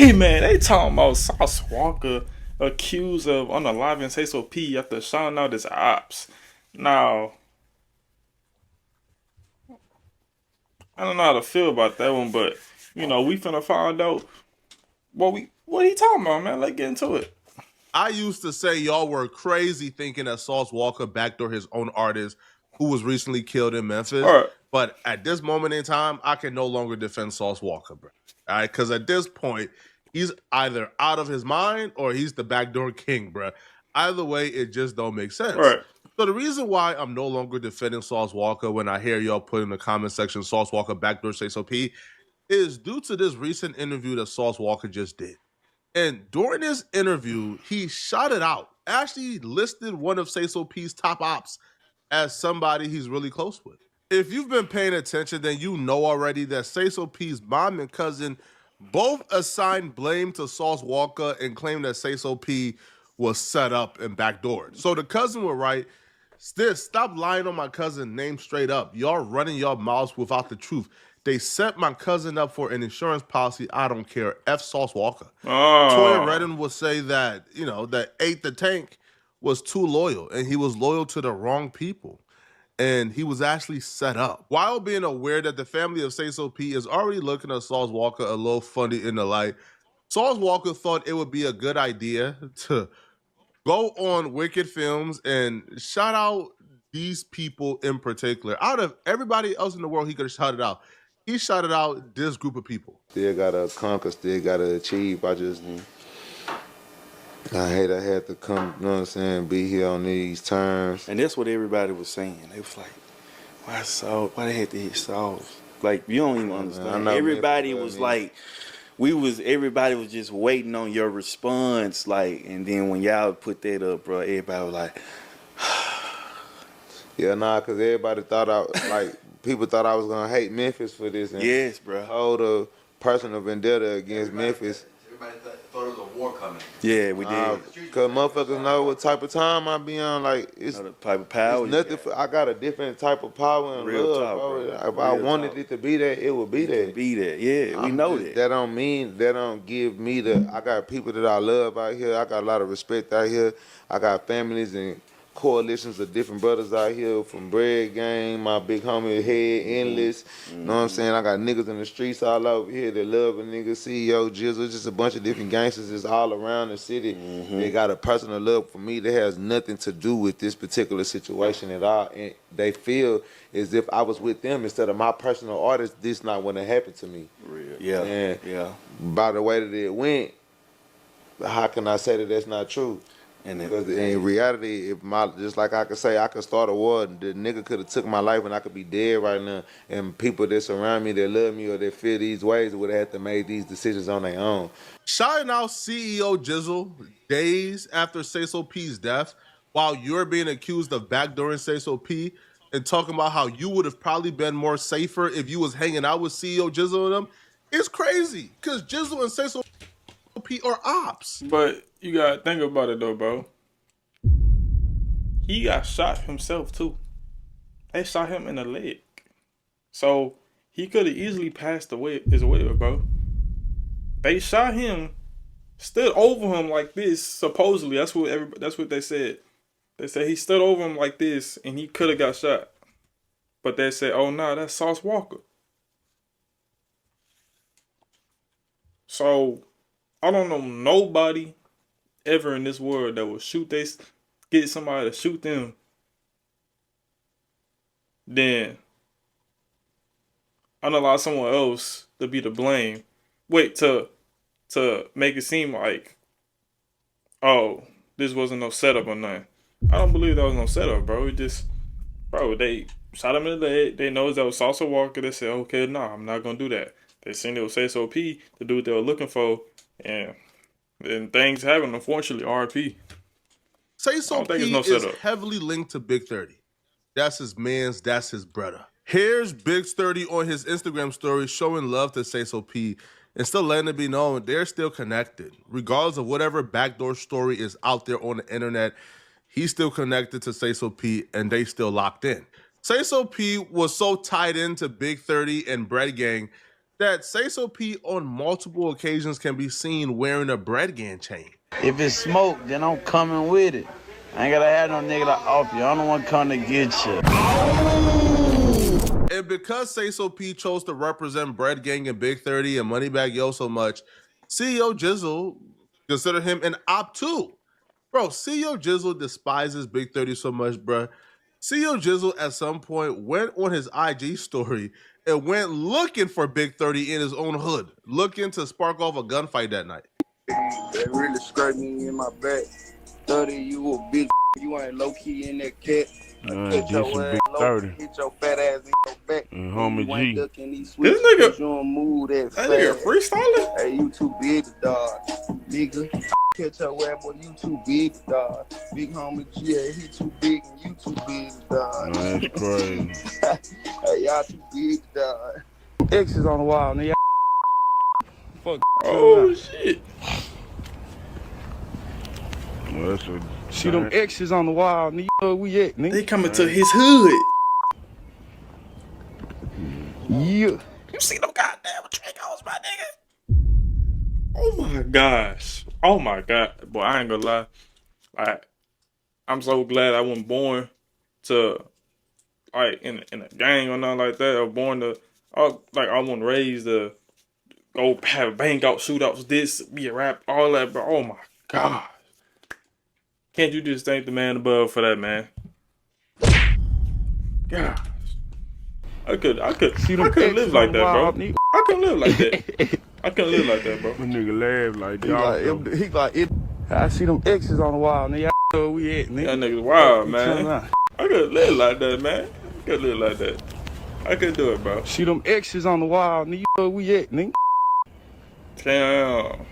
Hey man, they talking about Sauce Walka accused of unaliving Sayso P after shouting out his ops. Now, I don't know how to feel about that one, but we finna find out what he talking about, man. Let's get into it. I used to say y'all were crazy thinking that Sauce Walka backdoor his own artist who was recently killed in Memphis. All right. But at this moment in time, I can no longer defend Sauce Walka, bro. All right, because at this point, he's either out of his mind or he's the backdoor king, bro. Either way, it just don't make All sense. right. So the reason why I'm no longer defending Sauce Walka when I hear y'all put in the comment section Sauce Walka backdoor say so P is due to this recent interview that Sauce Walka just did. And during this interview, he shot it out. Actually listed one of Sayso P's top ops as somebody he's really close with. If you've been paying attention, then you know already that Sayso P's mom and cousin both assigned blame to Sauce Walka and claimed that Sayso P was set up and backdoored. So the cousin would write, stop lying on my cousin name straight up. Y'all running your mouths without the truth. They set my cousin up for an insurance policy. I don't care. F Sauce Walka. Toya Oh. Redden would say that, that Ate the Tank was too loyal and he was loyal to the wrong people. And he was actually set up. While being aware that the family of Sayso P is already looking at Sauce Walka a little funny in the light, Sauce Walka thought it would be a good idea to go on Wicked Films and shout out these people in particular. Out of everybody else in the world, he could have shouted out. He shouted out this group of people. Still gotta conquer, still gotta achieve. I hate I had to come, you know what I'm saying, be here on these terms. And that's what everybody was saying. They was like, why they had to hit Sauce? Like, you don't even understand. Everybody was like, everybody was just waiting on your response. Like, and then when y'all put that up, bro, everybody was like, Yeah, cause everybody thought people thought I was gonna hate Memphis for this and yes, bro. hold a personal vendetta against Memphis. Everybody thought it was a war coming. Yeah, we did. Cause motherfuckers know what type of time I be on. Like it's The type of power. It's nothing. I got a different type of power and Real love, talk, bro. bro. If I Real wanted talk. it to be there, it would be there. Be there. Yeah, we know that. That don't give me the. I got people that I love out here. I got a lot of respect out here. I got families and coalitions of different brothers out here from Bread Gang, my big homie Head Endless. You know what I'm saying? I got niggas in the streets all over here that love a nigga, CEO, Jizzle, just a bunch of different gangsters that's all around the city. They got a personal love for me that has nothing to do with this particular situation at all. And they feel as if I was with them instead of my personal artist, this not what happened to me. Real. Yeah. And yeah. by the way that it went, how can I say that that's not true? And Because in reality, just like I could say, I could start a war. The nigga could have took my life, and I could be dead right now. And people that surround me, that love me or that feel these ways, would have had to make these decisions on their own. Shouting out CEO Jizzle days after Sayso P's death, while you're being accused of backdooring Sayso P, and talking about how you would have probably been more safer if you was hanging out with CEO Jizzle and them, it's crazy. Because Jizzle and Sayso P are ops. But you gotta think about it though, bro. He got shot himself too. They shot him in the leg. So he could have easily passed away bro. They shot him, stood over him like this, supposedly. That's what they said. They said he stood over him like this and he could have got shot. But they said, oh nah, that's Sauce Walka. So I don't know nobody ever in this world that will get somebody to shoot them, then unallow someone else to be to blame. Wait, to make it seem like, oh, this wasn't no setup or nothing. I don't believe that was no setup, bro. They shot him in the leg. They know that was Sauce Walka. They said, okay, nah, I'm not gonna do that. They seen it was Sayso P to do what they were looking for, and things happen, unfortunately. RP. Sayso P is heavily linked to Big 30. That's his mans, that's his brother. Here's Big 30 on his Instagram story showing love to Sayso P and still letting it be known they're still connected. Regardless of whatever backdoor story is out there on the internet, he's still connected to Sayso P and they still locked in. Sayso P was so tied into Big 30 and Bread Gang that Sayso P on multiple occasions can be seen wearing a bread gang chain. If it's smoke, then I'm coming with it. I ain't gotta have no nigga to off you. I'm the one coming to get you. And because Sayso P chose to represent Bread Gang and Big 30 and Moneybagg Yo so much, CEO Jizzle considered him an op too. Bro, CEO Jizzle despises Big 30 so much, bro. CEO Jizzle at some point went on his IG story and went looking for Big 30 in his own hood, looking to spark off a gunfight that night. They really scraped me in my back. 30, you a bitch. You ain't low key in that cat. This Big 30. Hit your fat ass in your back. And homie G. This nigga, you don't move that nigga freestyling? Hey, you too big to dodge, nigga. Catch your ass, boy, you too big to dodge. Big homie G, he too big and you too big to dodge. That's crazy. Hey, y'all too big to dodge. X's on the wall, nigga. Fuck. Oh shit. Well, that's a See them X's on the wall, nigga. Where we at, nigga? They coming to his hood. Yeah. You see them goddamn Dracos, my nigga? Oh my gosh. Oh my god. Boy, I ain't gonna lie. Like, I'm so glad I wasn't born to, like, in a gang or nothing like that. Or born to, I wasn't raised to go have bang out shootouts, this, be a rap, all that, bro. Oh my god. Can't you just thank the man above for that, man? Gosh. I couldn't live like that, bro. I couldn't live like that. I couldn't live like that, bro. That nigga laugh like y'all. He like it. I see them X's on the wall, nigga. Where we at, nigga? That nigga's wild, man. I couldn't live like that, man. I couldn't live like that. I couldn't do it, bro. See them X's on the wall, nigga. Where we at, nigga? Damn.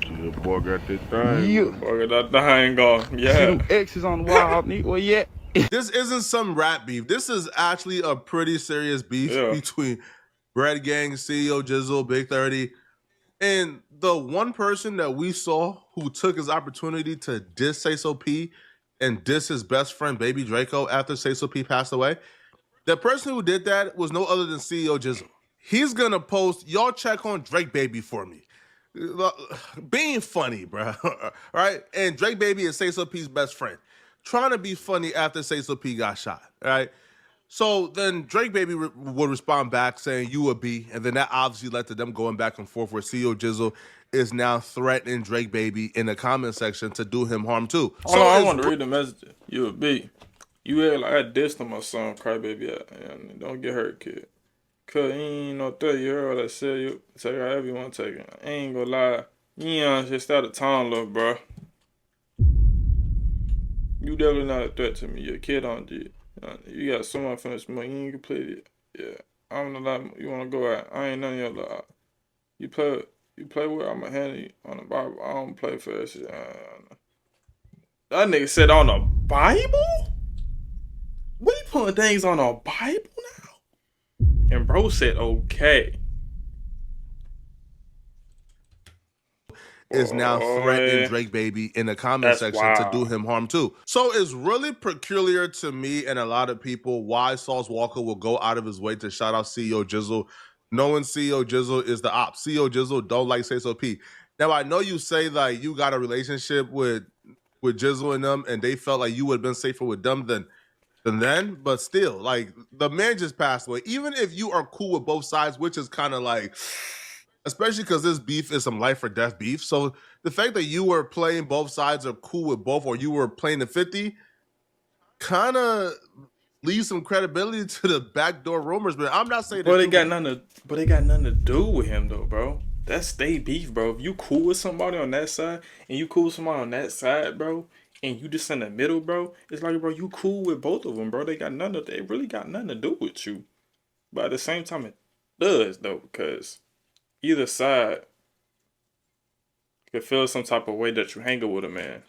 The boy got this thing. Yeah. Boy, that thing gone. Yeah. See them X's on the wall, nigga. Where you at? This isn't some rap beef. This is actually a pretty serious beef between Bread Gang, CEO Jizzle, Big 30. And the one person that we saw who took his opportunity to diss Sayso P and diss his best friend, Baby Draco, after Sayso P passed away, the person who did that was no other than CEO Jizzle. He's going to post, y'all check on Drake Baby for me. Being funny, bro. Right? And Drake Baby is Sayso P's best friend. Trying to be funny after Sayso P got shot, right? So then Drake Baby would respond back saying, you a B. And then that obviously led to them going back and forth where CEO Jizzle is now threatening Drake Baby in the comment section to do him harm too. Hold on, I want to read the message. You a B. You act like I dissed him or something, Crybaby. Don't get hurt, kid. Cause he ain't no 30-year-old that said you take however you want to take it. I ain't gonna lie. You ain't just out of town, little bro. You definitely not a threat to me. You're a kid on G. You got someone from this money. You ain't completed. Yeah. I don't know that you want to go out. I ain't none of your lot. You play with, I'm going to hand you on the Bible. I don't play for that shit. That nigga said on the Bible? What, he putting things on the Bible now? And bro said, okay. Is now threatening Drake Baby in the comment section to do him harm too. So it's really peculiar to me and a lot of people why Sauce Walka will go out of his way to shout out CEO Jizzle, knowing CEO Jizzle is the op. CEO Jizzle don't like Sayso P. Now I know you say like you got a relationship with Jizzle and them, and they felt like you would have been safer with them than then, but still, like the man just passed away. Even if you are cool with both sides, which is kind of like, especially because this beef is some life or death beef. So the fact that you were playing both sides are cool with both, or you were playing the 50, kind of leaves some credibility to the backdoor rumors. But I'm not saying that. But they got nothing to do with him though, bro. That's they beef, bro. If you cool with somebody on that side and you cool with somebody on that side, bro, and you just in the middle, bro, it's like, bro, you cool with both of them, bro. They really got nothing to do with you. But at the same time, it does though, because either side could feel some type of way that you hanging with a man,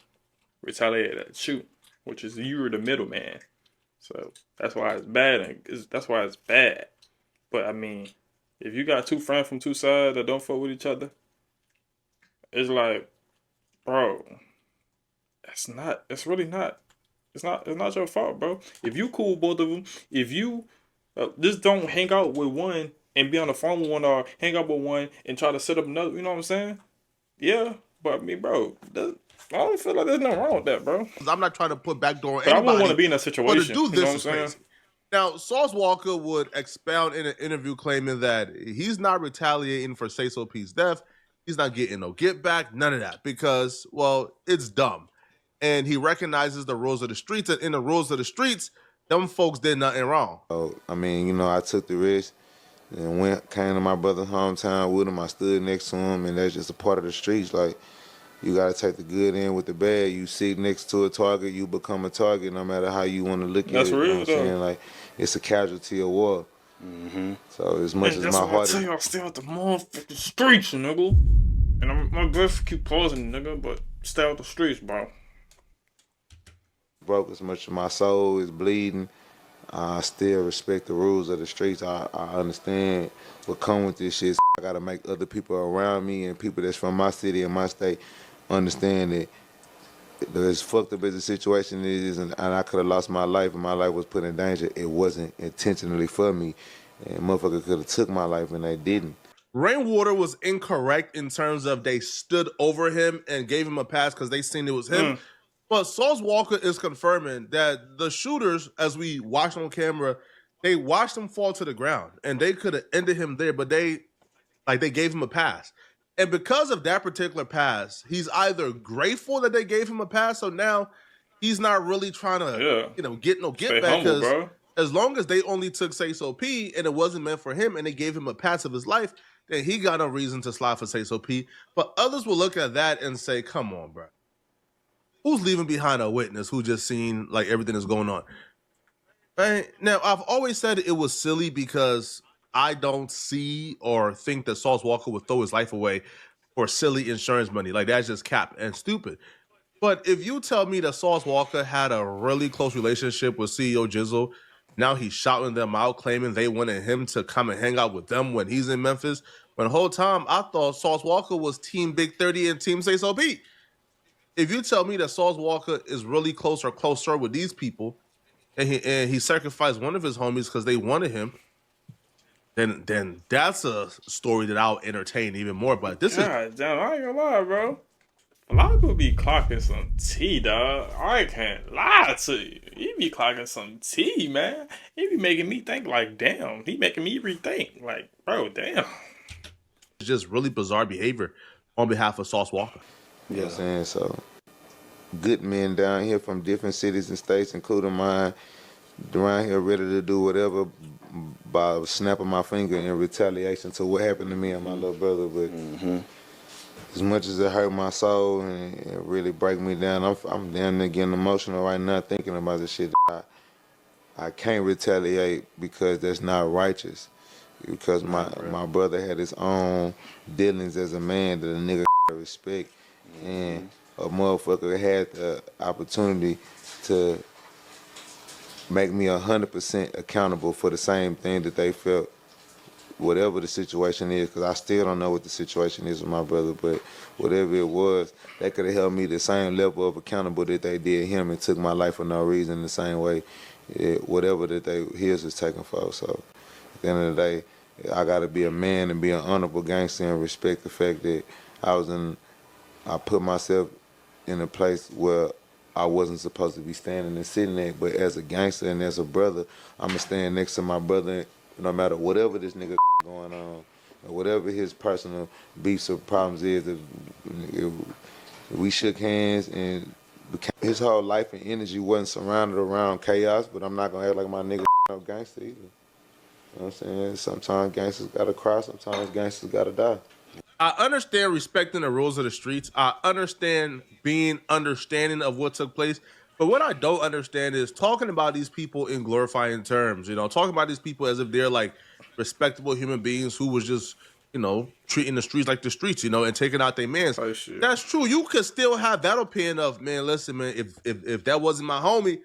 retaliate at you, which is you're the middleman. So that's why it's bad. And that's why it's bad. But I mean, if you got two friends from two sides that don't fuck with each other, it's like, bro, it's not your fault, bro. If you cool with both of them, if you just don't hang out with one and be on the phone with one or hang up with one and try to set up another. You know what I'm saying? Yeah, but I mean, bro, I don't feel like there's nothing wrong with that, bro. I'm not trying to put backdoor on But I wouldn't want to anybody, be in that but to situation. do You know what this I'm is saying? crazy. Now, Sauce Walka would expound in an interview claiming that he's not retaliating for Sayso P's death. He's not getting no get back, none of that, because, well, it's dumb. And he recognizes the rules of the streets, and in the rules of the streets, them folks did nothing wrong. So, I mean, you know, I took the risk and came to my brother's hometown with him. I stood next to him, and that's just a part of the streets. Like, you got to take the good in with the bad. You sit next to a target, you become a target no matter how you want to look That's at it. real, You know what I'm though. saying? Like, it's a casualty of war. So as much Man, as that's my why I heart tell is, you, I stay out the motherfucking streets, nigga. And my breath keep pausing, nigga, but stay out the streets, bro. broke, as much as my soul is bleeding, I still respect the rules of the streets. I understand what come with this shit. I gotta make other people around me and people that's from my city and my state understand that as fucked up as the situation is, and I could have lost my life and my life was put in danger, it wasn't intentionally for me. And motherfucker could have took my life and they didn't. Rainwater was incorrect in terms of they stood over him and gave him a pass because they seen it was him. But Sauce Walka is confirming that the shooters, as we watched on camera, they watched him fall to the ground and they could have ended him there, but they gave him a pass. And because of that particular pass, he's either grateful that they gave him a pass, so now he's not really trying to, get no get Stay back. humble, Because bro. as long as they only took Sayso P and it wasn't meant for him and they gave him a pass of his life, then he got no reason to slide for Sayso P. But others will look at that and say, come on, bro. Who's leaving behind a witness who just seen like everything that's going on? Right? Now, I've always said it was silly because I don't see or think that Sauce Walka would throw his life away for silly insurance money. Like, that's just cap and stupid. But if you tell me that Sauce Walka had a really close relationship with CEO Jizzle, now he's shouting them out, claiming they wanted him to come and hang out with them when he's in Memphis. When the whole time I thought Sauce Walka was Team Big 30 and Team Say So Pete. If you tell me that Sauce Walka is really close or closer with these people, and he sacrificed one of his homies because they wanted him, then that's a story that I'll entertain even more. But this God damn, I ain't gonna lie, bro. A lot of people be clocking some tea, dog. I can't lie to you. He be clocking some tea, man. He be making me think like, damn. He making me rethink. Like, bro, damn. is just really bizarre behavior on behalf of Sauce Walka. You know what I'm saying? So, good men down here from different cities and states, including mine, around here ready to do whatever by snapping my finger in retaliation to what happened to me and my little brother. But as much as it hurt my soul and it really break me down, I'm damn near getting emotional right now thinking about this shit. I can't retaliate because that's not righteous. Because my brother had his own dealings as a man that a nigga respect. And a motherfucker had the opportunity to make me 100% accountable for the same thing that they felt, whatever the situation is, because I still don't know what the situation is with my brother, but whatever it was, they could have held me the same level of accountable that they did him and took my life for no reason the same way, whatever that his is taken for. So at the end of the day, I got to be a man and be an honorable gangster and respect the fact that I put myself in a place where I wasn't supposed to be standing and sitting there, but as a gangster and as a brother, I'm going to stand next to my brother no matter whatever this nigga going on, or whatever his personal beefs or problems is. If we shook hands and his whole life and energy wasn't surrounded around chaos, but I'm not going to act like my nigga no gangster either. You know what I'm saying? Sometimes gangsters got to cry, sometimes gangsters got to die. I understand respecting the rules of the streets. I understand being understanding of what took place. But what I don't understand is talking about these people in glorifying terms, talking about these people as if they're like respectable human beings who was just, treating the streets like the streets, and taking out their mans. That's true. You could still have that opinion of, man, listen, man, if that wasn't my homie,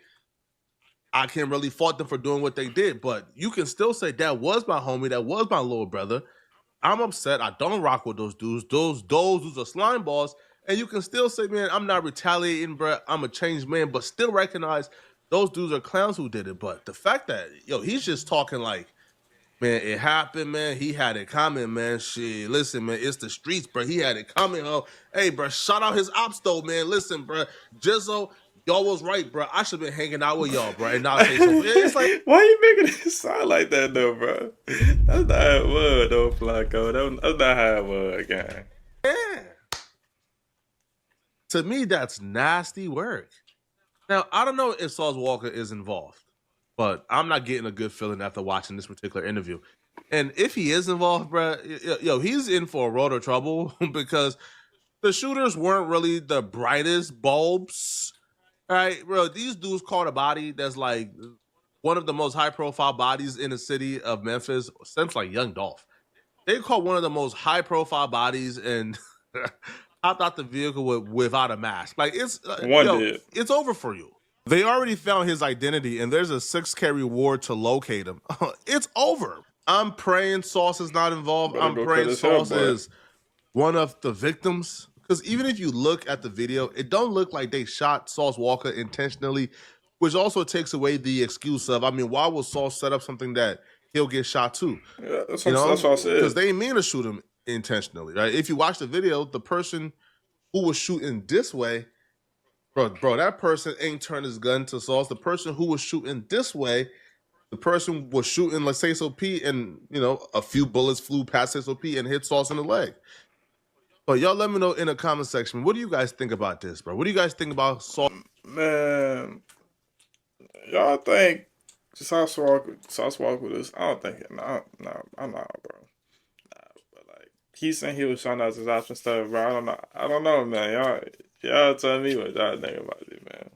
I can't really fault them for doing what they did. But you can still say that was my homie, that was my little brother. I'm upset. I don't rock with those dudes. Those dudes are slime balls. And you can still say, man, I'm not retaliating, bro. I'm a changed man, but still recognize those dudes are clowns who did it. But the fact that, he's just talking like Man, it happened, man. He had it coming, man. Shit, listen, man, it's the streets, bro. He had it coming, ho. Hey, bro, shout out his ops, though, man. Listen, bro, Jizzo, y'all was right, bro. I should have been hanging out with y'all, bro, and not say so. It's like, why you making it sound like that, though, bro? That's not how it was, though, Flacco. That's not how it was, gang. yeah. To me, that's nasty work. Now, I don't know if Sauce Walka is involved, but I'm not getting a good feeling after watching this particular interview. And if he is involved, bro, yo, he's in for a world of trouble because the shooters weren't really the brightest bulbs, right, bro? These dudes caught a body that's like one of the most high-profile bodies in the city of Memphis since like Young Dolph. They caught one of the most high-profile bodies and hopped out the vehicle without a mask. Like it's it's over for you. They already found his identity, and there's a 6K reward to locate him. It's over. I'm praying Sauce is not involved. I'm praying Sauce is one of the victims. Because even if you look at the video, it don't look like they shot Sauce Walka intentionally, which also takes away the excuse of, I mean, why would Sauce set up something that he'll get shot too? Yeah, that's what I said. Because they ain't mean to shoot him intentionally, right? If you watch the video, the person who was shooting this way, bro, that person ain't turned his gun to Sauce. The person who was shooting this way, the person was shooting like Sayso P, and a few bullets flew past Sayso P and hit Sauce in the leg. But y'all let me know in the comment section. What do you guys think about this, bro? What do you guys think about Sauce? Man, y'all think Sauce Walka with this? I don't think it. Nah, I'm not, bro. But like he saying he was showing out his option stuff, bro. I don't know, man. Y'all tell me what y'all think about it, man.